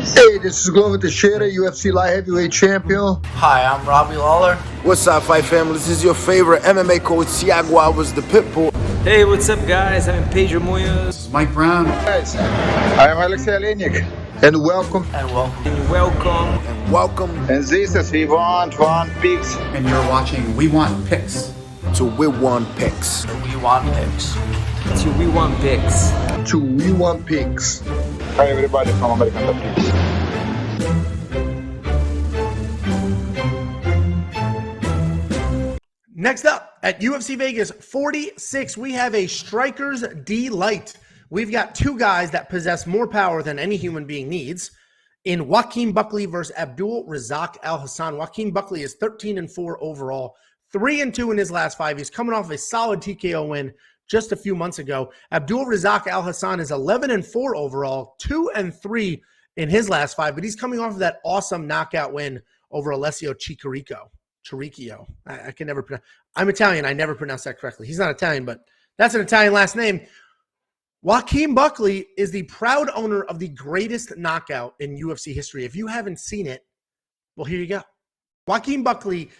Hey, this is Glover Teixeira, UFC light heavyweight champion. Hi, I'm Robbie Lawler. What's up, fight family? This is your favorite MMA coach, Thiago Alves, the Pitbull. Hey, what's up, guys? I'm Pedro Munoz. This is Mike Brown. Guys, I am Alexei Olenek. And welcome. And welcome. And welcome. And welcome. And this is We Want One Picks. And you're watching We Want Picks. To We Want Picks. We Want Picks. To We Want Picks. To We Want Picks. Hi everybody from American Top Picks. Next up at UFC Vegas 46, we have a Striker's Delight. We've got two guys that possess more power than any human being needs in Joaquin Buckley versus Abdul Razak Alhassan. Joaquin Buckley is 13-4 overall, 3-2 in his last 5. He's coming off a solid TKO win just a few months ago. Abdul Razak Alhassan is 11-4 overall, 2-3 in his last 5, but he's coming off of that awesome knockout win over Alessio Chiricchio. I can never pronounce. I'm Italian. I never pronounce that correctly. He's not Italian, but that's an Italian last name. Joaquin Buckley is the proud owner of the greatest knockout in UFC history. If you haven't seen it, well, here you go. Joaquin Buckley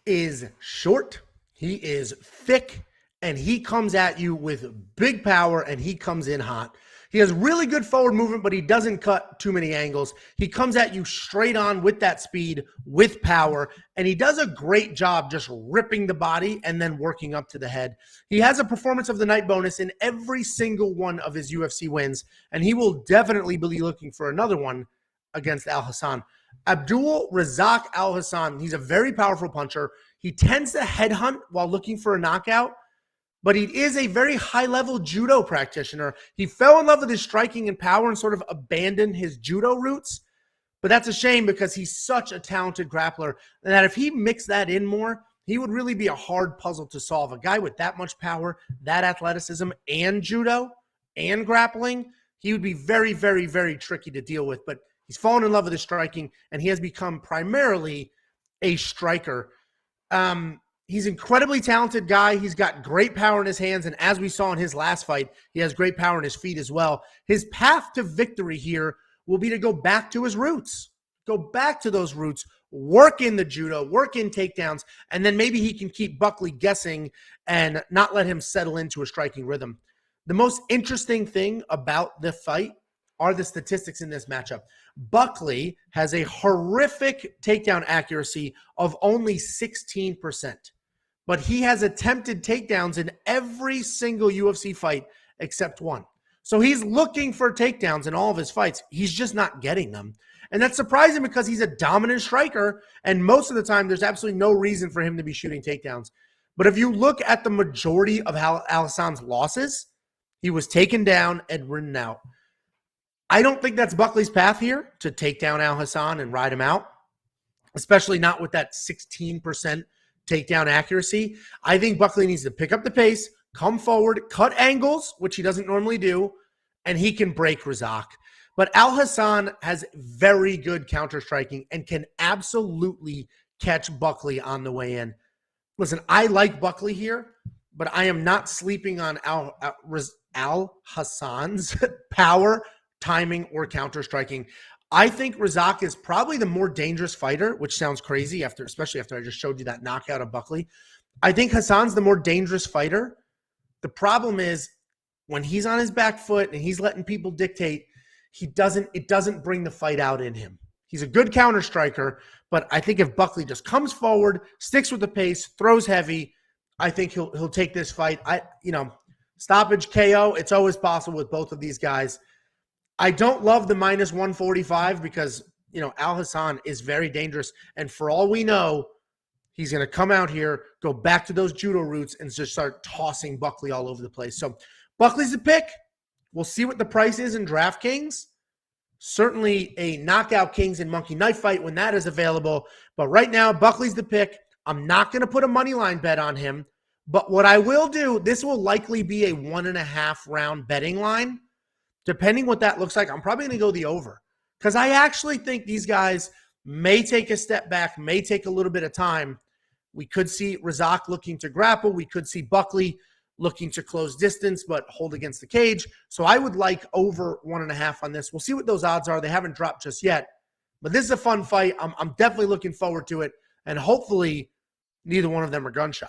is short. He is thick, and he comes at you with big power, and he comes in hot. He has really good forward movement, but he doesn't cut too many angles. He comes at you straight on with that speed, with power, and he does a great job just ripping the body and then working up to the head. He has a performance of the night bonus in every single one of his UFC wins, and he will definitely be looking for another one against Alhassan. Abdul Razak Alhassan, he's a very powerful puncher. He tends to headhunt while looking for a knockout, but he is a very high-level judo practitioner. He fell in love with his striking and power and sort of abandoned his judo roots. But that's a shame because he's such a talented grappler. And that if he mixed that in more, he would really be a hard puzzle to solve. A guy with that much power, that athleticism, and judo, and grappling, he would be very, very, very tricky to deal with. But he's fallen in love with his striking, and he has become primarily a striker. He's an incredibly talented guy. He's got great power in his hands, and as we saw in his last fight, he has great power in his feet as well. His path to victory here will be to go back to his roots. Go back to those roots, work in the judo, work in takedowns, and then maybe he can keep Buckley guessing and not let him settle into a striking rhythm. The most interesting thing about the fight are the statistics in this matchup. Buckley has a horrific takedown accuracy of only 16%. But he has attempted takedowns in every single UFC fight except one. So he's looking for takedowns in all of his fights. He's just not getting them. And that's surprising because he's a dominant striker, and most of the time there's absolutely no reason for him to be shooting takedowns. But if you look at the majority of Alhassan's losses, he was taken down and ridden out. I don't think that's Buckley's path here, to take down Alhassan and ride him out, especially not with that 16% takedown accuracy. I think Buckley needs to pick up the pace, come forward, cut angles, which he doesn't normally do, and he can break Razak. But Alhassan has very good counter-striking and can absolutely catch Buckley on the way in. Listen, I like Buckley here, but I am not sleeping on Alhassan's power, timing, or counter-striking. I think Razak is probably the more dangerous fighter, which sounds crazy especially after I just showed you that knockout of Buckley. I think Hassan's the more dangerous fighter. The problem is when he's on his back foot and he's letting people dictate, it doesn't bring the fight out in him. He's a good counter striker, but I think if Buckley just comes forward, sticks with the pace, throws heavy, I think he'll take this fight. Stoppage KO, it's always possible with both of these guys. I don't love the minus 145 because, Alhassan is very dangerous. And for all we know, he's going to come out here, go back to those judo roots, and just start tossing Buckley all over the place. So Buckley's the pick. We'll see what the price is in DraftKings. Certainly a Knockout Kings and Monkey Knife fight when that is available. But right now, Buckley's the pick. I'm not going to put a money line bet on him. But what I will do, this will likely be a 1.5 round betting line. Depending what that looks like, I'm probably going to go the over because I actually think these guys may take a step back, may take a little bit of time. We could see Razak looking to grapple. We could see Buckley looking to close distance but hold against the cage. So I would like over 1.5 on this. We'll see what those odds are. They haven't dropped just yet, but this is a fun fight. I'm definitely looking forward to it, and hopefully neither one of them are gun shy.